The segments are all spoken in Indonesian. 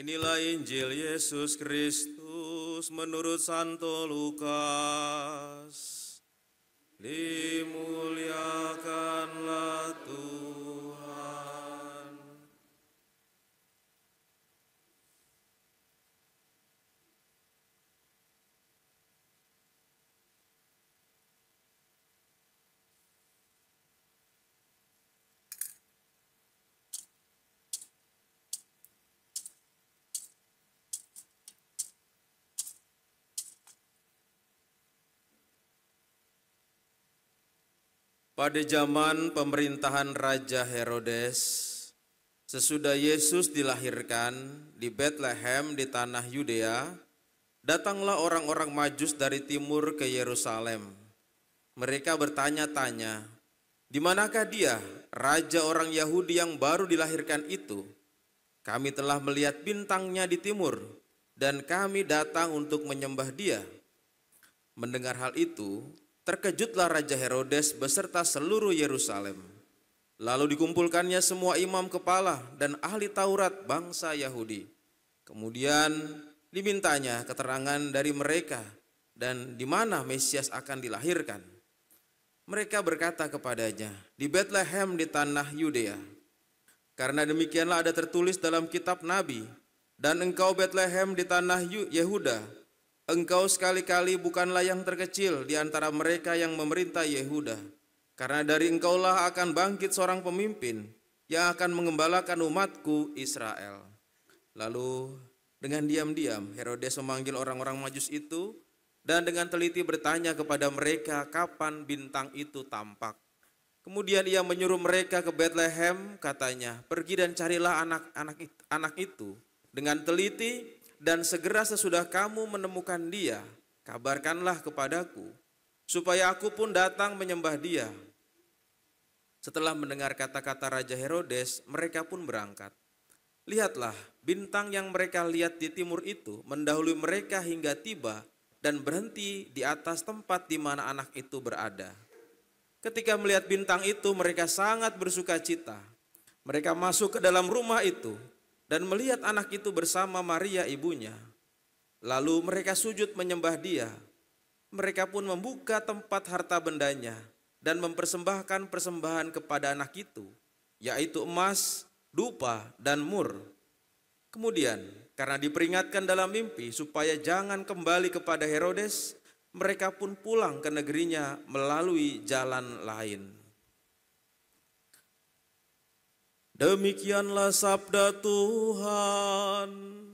Inilah Injil Yesus Kristus menurut Santo Lukas. Dimuliakanlah Tuhan. Pada zaman pemerintahan Raja Herodes, sesudah Yesus dilahirkan di Bethlehem di tanah Yudea, datanglah orang-orang Majus dari timur ke Yerusalem. Mereka bertanya-tanya, "Di manakah dia, raja orang Yahudi yang baru dilahirkan itu? Kami telah melihat bintangnya di timur, dan kami datang untuk menyembah dia." Mendengar hal itu, terkejutlah Raja Herodes beserta seluruh Yerusalem. Lalu dikumpulkannya semua imam kepala dan ahli Taurat bangsa Yahudi. Kemudian dimintanya keterangan dari mereka dan di mana Mesias akan dilahirkan. Mereka berkata kepadanya, "Di Bethlehem di tanah Yudea. Karena demikianlah ada tertulis dalam kitab Nabi, dan engkau Bethlehem di tanah Yehuda, engkau sekali-kali bukanlah yang terkecil di antara mereka yang memerintah Yehuda, karena dari engkaulah akan bangkit seorang pemimpin yang akan mengembalakan umatku Israel." Lalu dengan diam-diam Herodes memanggil orang-orang Majus itu dan dengan teliti bertanya kepada mereka kapan bintang itu tampak. Kemudian ia menyuruh mereka ke Bethlehem, katanya, "Pergi dan carilah anak itu dengan teliti, dan segera sesudah kamu menemukan dia, kabarkanlah kepadaku, supaya aku pun datang menyembah dia." Setelah mendengar kata-kata Raja Herodes, mereka pun berangkat. Lihatlah, bintang yang mereka lihat di timur itu mendahului mereka hingga tiba dan berhenti di atas tempat di mana anak itu berada. Ketika melihat bintang itu, mereka sangat bersuka cita. Mereka masuk ke dalam rumah itu dan melihat anak itu bersama Maria ibunya. Lalu mereka sujud menyembah dia. Mereka pun membuka tempat harta bendanya dan mempersembahkan persembahan kepada anak itu, yaitu emas, dupa, dan mur. Kemudian karena diperingatkan dalam mimpi supaya jangan kembali kepada Herodes, mereka pun pulang ke negerinya melalui jalan lain. Demikianlah sabda Tuhan.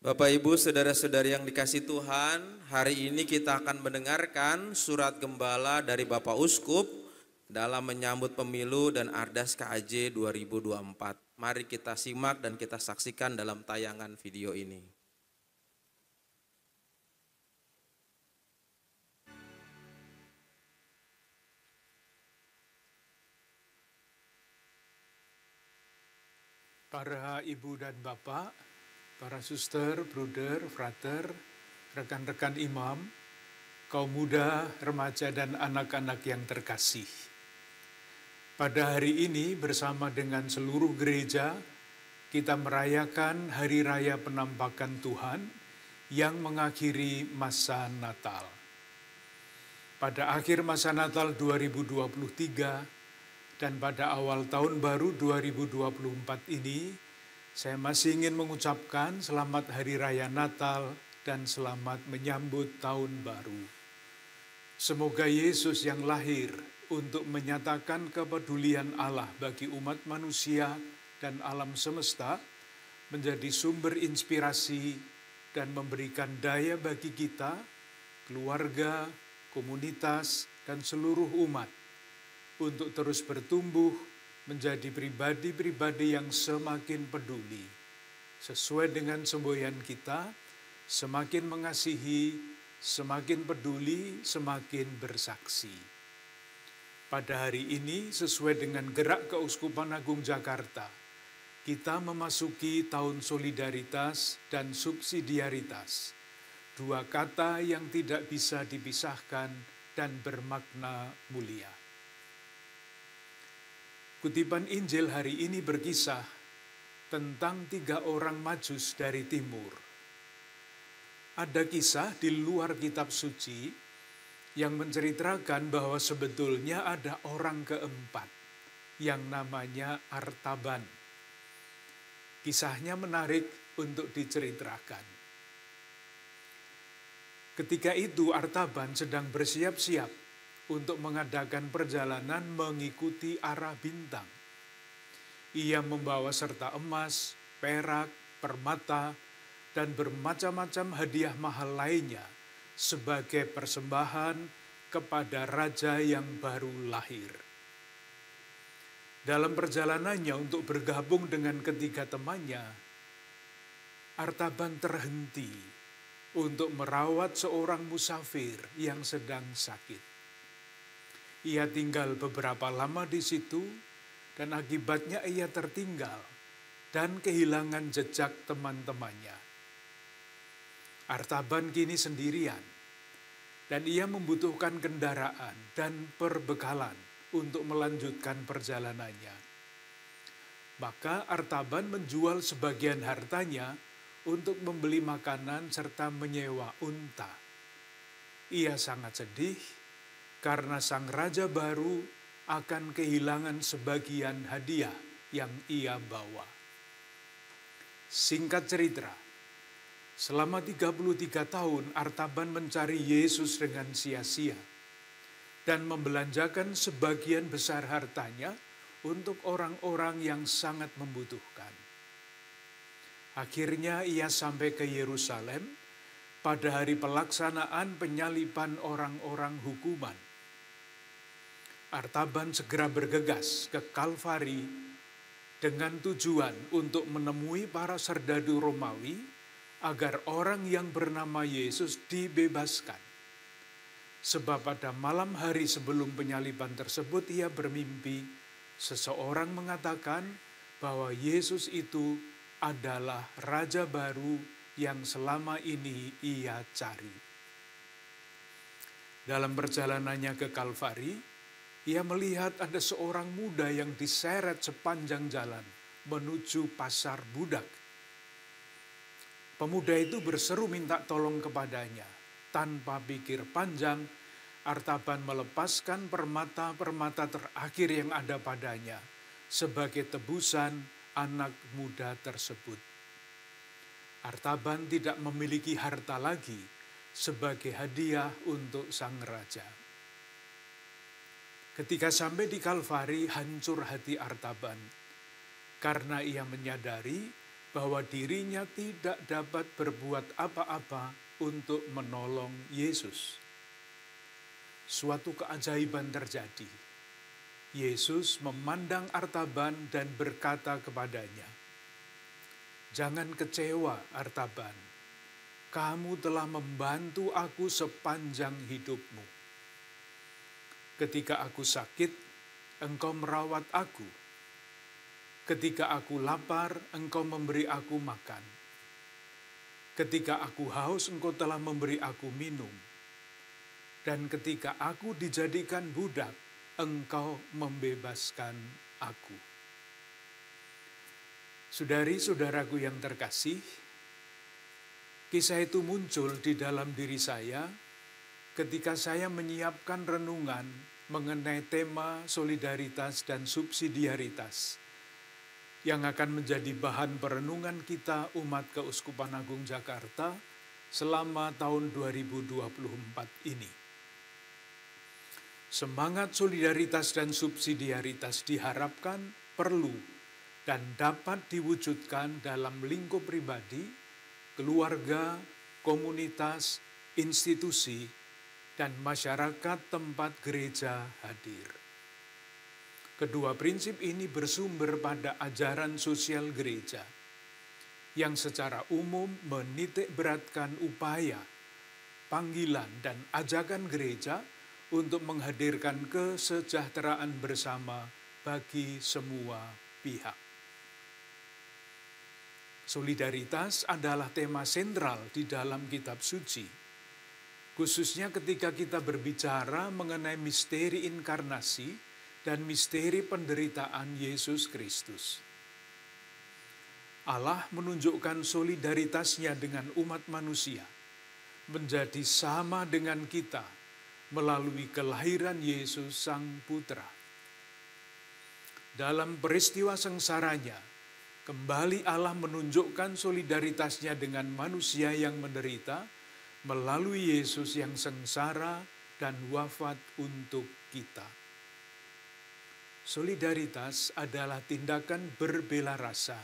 Bapak Ibu saudara-saudari yang dikasihi Tuhan, hari ini kita akan mendengarkan surat gembala dari Bapak Uskup dalam menyambut pemilu dan Ardas KAJ 2024. Mari kita simak dan kita saksikan dalam tayangan video ini. Para ibu dan bapak, para suster, bruder, frater, rekan-rekan imam, kaum muda, remaja, dan anak-anak yang terkasih. Pada hari ini bersama dengan seluruh gereja, kita merayakan Hari Raya Penampakan Tuhan yang mengakhiri masa Natal. Pada akhir masa Natal 2023 dan pada awal tahun baru 2024 ini, saya masih ingin mengucapkan selamat Hari Raya Natal dan selamat menyambut Tahun Baru. Semoga Yesus yang lahir untuk menyatakan kepedulian Allah bagi umat manusia dan alam semesta menjadi sumber inspirasi dan memberikan daya bagi kita, keluarga, komunitas, dan seluruh umat untuk terus bertumbuh menjadi pribadi-pribadi yang semakin peduli. Sesuai dengan semboyan kita, semakin mengasihi, semakin peduli, semakin bersaksi. Pada hari ini, sesuai dengan gerak Keuskupan Agung Jakarta, kita memasuki tahun solidaritas dan subsidiaritas. Dua kata yang tidak bisa dipisahkan dan bermakna mulia. Kutipan Injil hari ini berkisah tentang 3 orang Majus dari timur. Ada kisah di luar kitab suci yang menceritakan bahwa sebetulnya ada orang keempat yang namanya Artaban. Kisahnya menarik untuk diceritakan. Ketika itu Artaban sedang bersiap-siap untuk mengadakan perjalanan mengikuti arah bintang. Ia membawa serta emas, perak, permata, dan bermacam-macam hadiah mahal lainnya sebagai persembahan kepada raja yang baru lahir. Dalam perjalanannya untuk bergabung dengan ketiga temannya, Artaban terhenti untuk merawat seorang musafir yang sedang sakit. Ia tinggal beberapa lama di situ, dan akibatnya ia tertinggal dan kehilangan jejak teman-temannya. Artaban kini sendirian, dan ia membutuhkan kendaraan dan perbekalan untuk melanjutkan perjalanannya. Maka Artaban menjual sebagian hartanya untuk membeli makanan serta menyewa unta. Ia sangat sedih karena sang raja baru akan kehilangan sebagian hadiah yang ia bawa. Singkat cerita, selama 33 tahun Artaban mencari Yesus dengan sia-sia dan membelanjakan sebagian besar hartanya untuk orang-orang yang sangat membutuhkan. Akhirnya ia sampai ke Yerusalem pada hari pelaksanaan penyaliban orang-orang hukuman. Artaban segera bergegas ke Kalvari dengan tujuan untuk menemui para serdadu Romawi agar orang yang bernama Yesus dibebaskan. Sebab pada malam hari sebelum penyaliban tersebut ia bermimpi, seseorang mengatakan bahwa Yesus itu adalah raja baru yang selama ini ia cari. Dalam perjalanannya ke Kalvari, ia melihat ada seorang muda yang diseret sepanjang jalan menuju pasar budak. Pemuda itu berseru minta tolong kepadanya. Tanpa pikir panjang, Artaban melepaskan permata-permata terakhir yang ada padanya sebagai tebusan anak muda tersebut. Artaban tidak memiliki harta lagi sebagai hadiah untuk sang raja. Ketika sampai di Kalvari, hancur hati Artaban karena ia menyadari bahwa dirinya tidak dapat berbuat apa-apa untuk menolong Yesus. Suatu keajaiban terjadi. Yesus memandang Artaban dan berkata kepadanya, "Jangan kecewa, Artaban. Kamu telah membantu aku sepanjang hidupmu. Ketika aku sakit, engkau merawat aku. Ketika aku lapar, engkau memberi aku makan. Ketika aku haus, engkau telah memberi aku minum. Dan ketika aku dijadikan budak, engkau membebaskan aku." Saudari-saudaraku yang terkasih, kisah itu muncul di dalam diri saya ketika saya menyiapkan renungan mengenai tema solidaritas dan subsidiaritas yang akan menjadi bahan perenungan kita umat Keuskupan Agung Jakarta selama tahun 2024 ini. Semangat solidaritas dan subsidiaritas diharapkan perlu dan dapat diwujudkan dalam lingkup pribadi, keluarga, komunitas, institusi, dan masyarakat tempat gereja hadir. Kedua prinsip ini bersumber pada ajaran sosial gereja, yang secara umum menitikberatkan upaya, panggilan, dan ajakan gereja untuk menghadirkan kesejahteraan bersama bagi semua pihak. Solidaritas adalah tema sentral di dalam kitab suci, khususnya ketika kita berbicara mengenai misteri inkarnasi dan misteri penderitaan Yesus Kristus. Allah menunjukkan solidaritasnya dengan umat manusia, menjadi sama dengan kita melalui kelahiran Yesus Sang Putra. Dalam peristiwa sengsaranya, kembali Allah menunjukkan solidaritasnya dengan manusia yang menderita melalui Yesus yang sengsara dan wafat untuk kita. Solidaritas adalah tindakan berbela rasa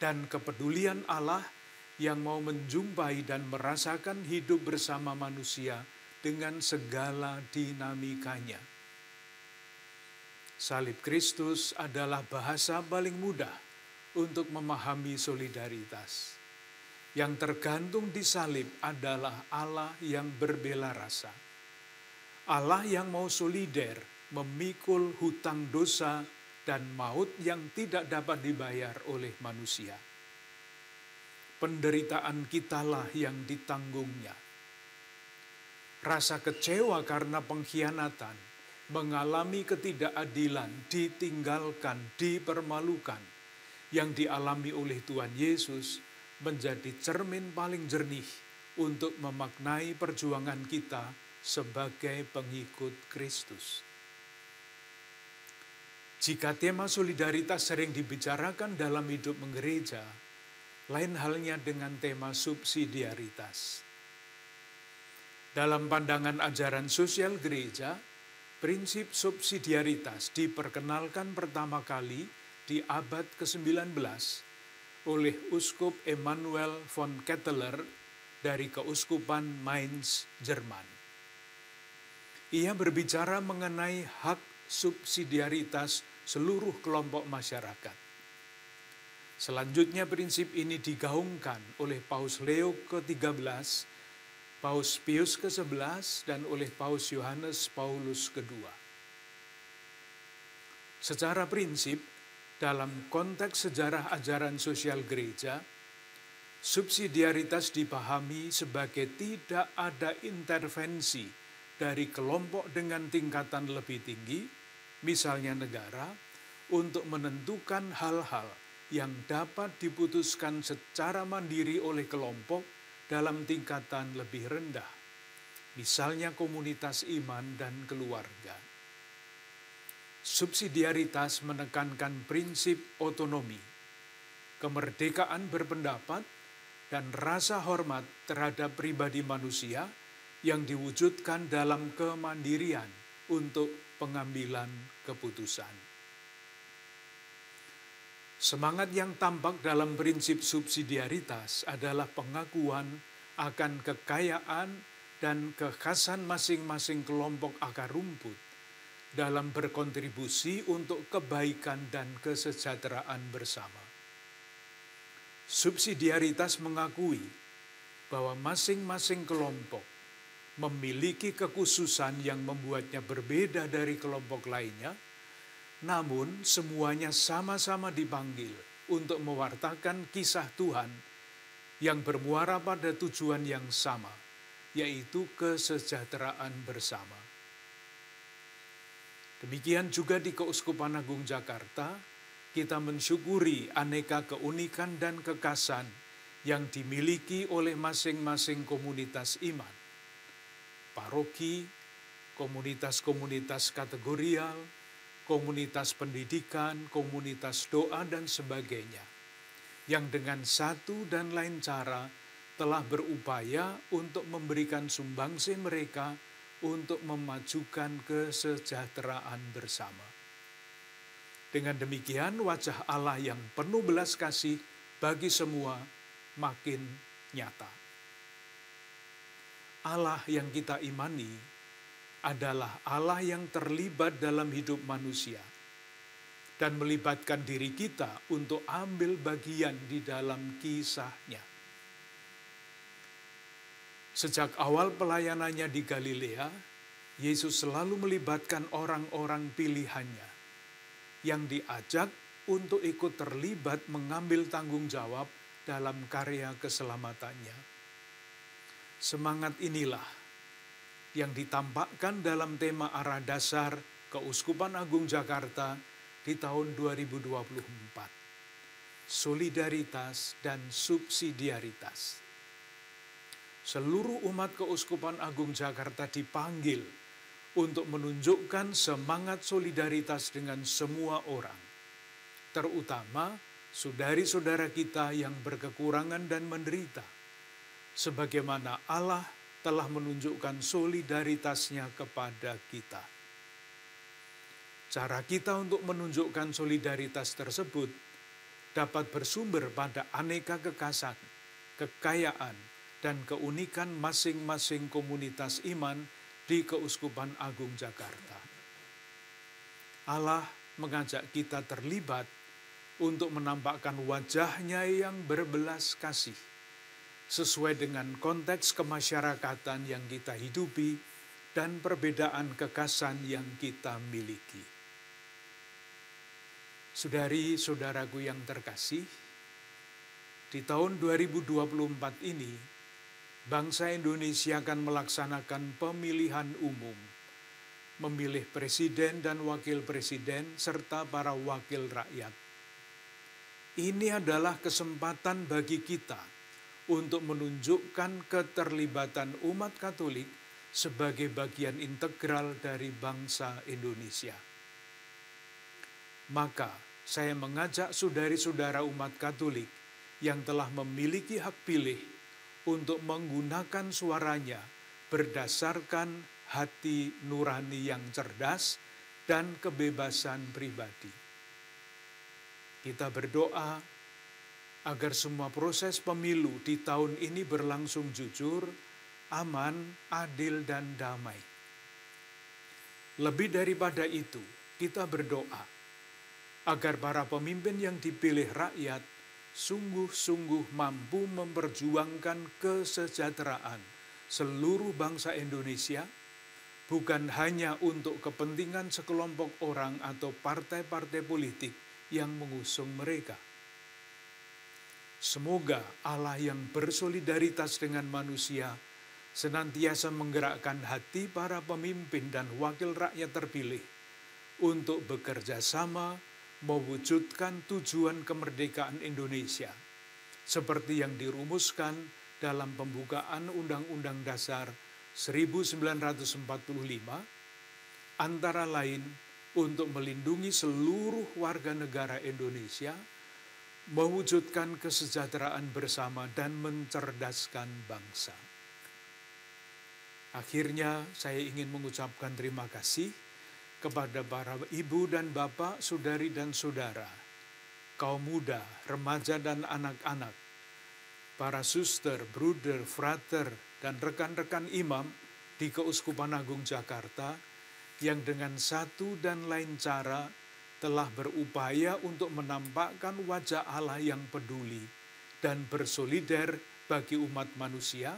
dan kepedulian Allah yang mau menjumpai dan merasakan hidup bersama manusia dengan segala dinamikanya. Salib Kristus adalah bahasa paling mudah untuk memahami solidaritas. Yang tergantung di salib adalah Allah yang berbela rasa. Allah yang mau solider, memikul hutang dosa dan maut yang tidak dapat dibayar oleh manusia. Penderitaan kitalah yang ditanggungnya. Rasa kecewa karena pengkhianatan, mengalami ketidakadilan, ditinggalkan, dipermalukan, yang dialami oleh Tuhan Yesus menjadi cermin paling jernih untuk memaknai perjuangan kita sebagai pengikut Kristus. Jika tema solidaritas sering dibicarakan dalam hidup menggereja, lain halnya dengan tema subsidiaritas. Dalam pandangan ajaran sosial gereja, prinsip subsidiaritas diperkenalkan pertama kali di abad ke-19 oleh Uskup Emanuel von Ketteler dari Keuskupan Mainz, Jerman. Ia berbicara mengenai hak subsidiaritas seluruh kelompok masyarakat. Selanjutnya prinsip ini digaungkan oleh Paus Leo ke-13, Paus Pius ke-11, dan oleh Paus Yohanes Paulus II. Secara prinsip, dalam konteks sejarah ajaran sosial gereja, subsidiaritas dipahami sebagai tidak ada intervensi dari kelompok dengan tingkatan lebih tinggi, misalnya negara, untuk menentukan hal-hal yang dapat diputuskan secara mandiri oleh kelompok dalam tingkatan lebih rendah, misalnya komunitas iman dan keluarga. Subsidiaritas menekankan prinsip otonomi, kemerdekaan berpendapat, dan rasa hormat terhadap pribadi manusia yang diwujudkan dalam kemandirian untuk pengambilan keputusan. Semangat yang tampak dalam prinsip subsidiaritas adalah pengakuan akan kekayaan dan kekhasan masing-masing kelompok akar rumput dalam berkontribusi untuk kebaikan dan kesejahteraan bersama. Subsidiaritas mengakui bahwa masing-masing kelompok memiliki kekhususan yang membuatnya berbeda dari kelompok lainnya, namun semuanya sama-sama dipanggil untuk mewartakan kisah Tuhan yang bermuara pada tujuan yang sama, yaitu kesejahteraan bersama. Demikian juga di Keuskupan Agung Jakarta, kita mensyukuri aneka keunikan dan kekhasan yang dimiliki oleh masing-masing komunitas iman. Paroki, komunitas-komunitas kategorial, komunitas pendidikan, komunitas doa, dan sebagainya, yang dengan satu dan lain cara telah berupaya untuk memberikan sumbangsi mereka untuk memajukan kesejahteraan bersama. Dengan demikian, wajah Allah yang penuh belas kasih bagi semua makin nyata. Allah yang kita imani adalah Allah yang terlibat dalam hidup manusia dan melibatkan diri kita untuk ambil bagian di dalam kisahnya. Sejak awal pelayanannya di Galilea, Yesus selalu melibatkan orang-orang pilihannya yang diajak untuk ikut terlibat mengambil tanggung jawab dalam karya keselamatannya. Semangat inilah yang ditampakkan dalam tema arah dasar Keuskupan Agung Jakarta di tahun 2024. Solidaritas dan subsidiaritas. Seluruh umat Keuskupan Agung Jakarta dipanggil untuk menunjukkan semangat solidaritas dengan semua orang, terutama saudari-saudara kita yang berkekurangan dan menderita, sebagaimana Allah telah menunjukkan solidaritasnya kepada kita. Cara kita untuk menunjukkan solidaritas tersebut dapat bersumber pada aneka kekayaan, dan keunikan masing-masing komunitas iman di Keuskupan Agung Jakarta. Allah mengajak kita terlibat untuk menampakkan wajah-Nya yang berbelas kasih, sesuai dengan konteks kemasyarakatan yang kita hidupi dan perbedaan kekasan yang kita miliki. Saudari-saudaraku yang terkasih, di tahun 2024 ini, bangsa Indonesia akan melaksanakan pemilihan umum, memilih presiden dan wakil presiden serta para wakil rakyat. Ini adalah kesempatan bagi kita untuk menunjukkan keterlibatan umat Katolik sebagai bagian integral dari bangsa Indonesia. Maka, saya mengajak saudari-saudara umat Katolik yang telah memiliki hak pilih untuk menggunakan suaranya berdasarkan hati nurani yang cerdas dan kebebasan pribadi. Kita berdoa agar semua proses pemilu di tahun ini berlangsung jujur, aman, adil, dan damai. Lebih daripada itu, kita berdoa agar para pemimpin yang dipilih rakyat sungguh-sungguh mampu memperjuangkan kesejahteraan seluruh bangsa Indonesia, bukan hanya untuk kepentingan sekelompok orang atau partai-partai politik yang mengusung mereka. Semoga Allah yang bersolidaritas dengan manusia senantiasa menggerakkan hati para pemimpin dan wakil rakyat terpilih untuk bekerja sama mewujudkan tujuan kemerdekaan Indonesia, seperti yang dirumuskan dalam pembukaan Undang-Undang Dasar 1945, antara lain untuk melindungi seluruh warga negara Indonesia, mewujudkan kesejahteraan bersama dan mencerdaskan bangsa. Akhirnya, saya ingin mengucapkan terima kasih kepada para ibu dan bapak, saudari dan saudara, kaum muda, remaja dan anak-anak, para suster, bruder, frater, dan rekan-rekan imam di Keuskupan Agung Jakarta yang dengan satu dan lain cara telah berupaya untuk menampakkan wajah Allah yang peduli dan bersolider bagi umat manusia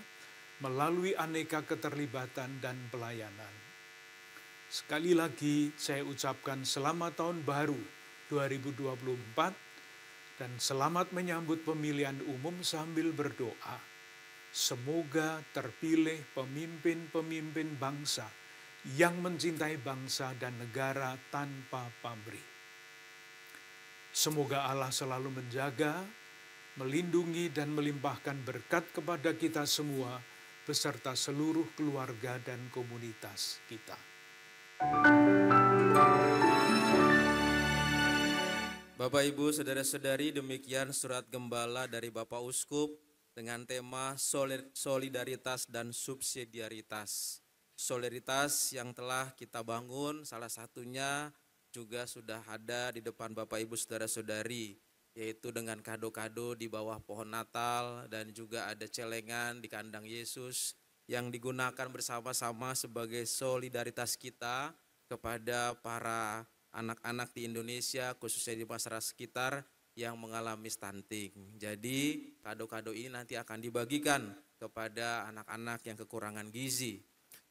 melalui aneka keterlibatan dan pelayanan. Sekali lagi saya ucapkan selamat tahun baru 2024 dan selamat menyambut pemilihan umum sambil berdoa. Semoga terpilih pemimpin-pemimpin bangsa yang mencintai bangsa dan negara tanpa pamrih. Semoga Allah selalu menjaga, melindungi dan melimpahkan berkat kepada kita semua beserta seluruh keluarga dan komunitas kita. Bapak, Ibu, saudara-saudari, demikian surat gembala dari Bapak Uskup dengan tema solidaritas dan subsidiaritas. Solidaritas yang telah kita bangun, salah satunya juga sudah ada di depan Bapak, Ibu, saudara-saudari, yaitu dengan kado-kado di bawah pohon Natal dan juga ada celengan di kandang Yesus yang digunakan bersama-sama sebagai solidaritas kita kepada para anak-anak di Indonesia, khususnya di masyarakat sekitar yang mengalami stunting. Jadi kado-kado ini nanti akan dibagikan kepada anak-anak yang kekurangan gizi.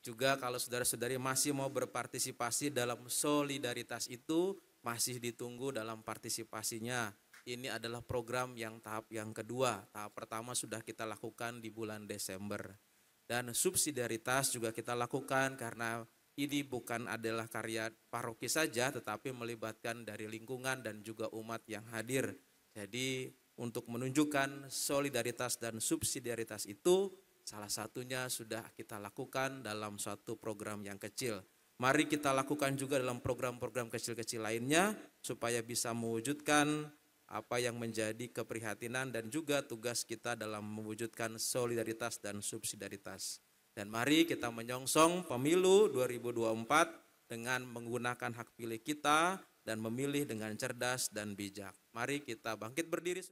Juga kalau saudara-saudari masih mau berpartisipasi dalam solidaritas itu, masih ditunggu dalam partisipasinya. Ini adalah program yang tahap yang kedua. Tahap pertama sudah kita lakukan di bulan Desember. Dan subsidiaritas juga kita lakukan karena ini bukan adalah karya paroki saja, tetapi melibatkan dari lingkungan dan juga umat yang hadir. Jadi untuk menunjukkan solidaritas dan subsidiaritas itu, salah satunya sudah kita lakukan dalam suatu program yang kecil. Mari kita lakukan juga dalam program-program kecil-kecil lainnya supaya bisa mewujudkan apa yang menjadi keprihatinan dan juga tugas kita dalam mewujudkan solidaritas dan subsidiaritas. Dan mari kita menyongsong pemilu 2024 dengan menggunakan hak pilih kita dan memilih dengan cerdas dan bijak. Mari kita bangkit berdiri.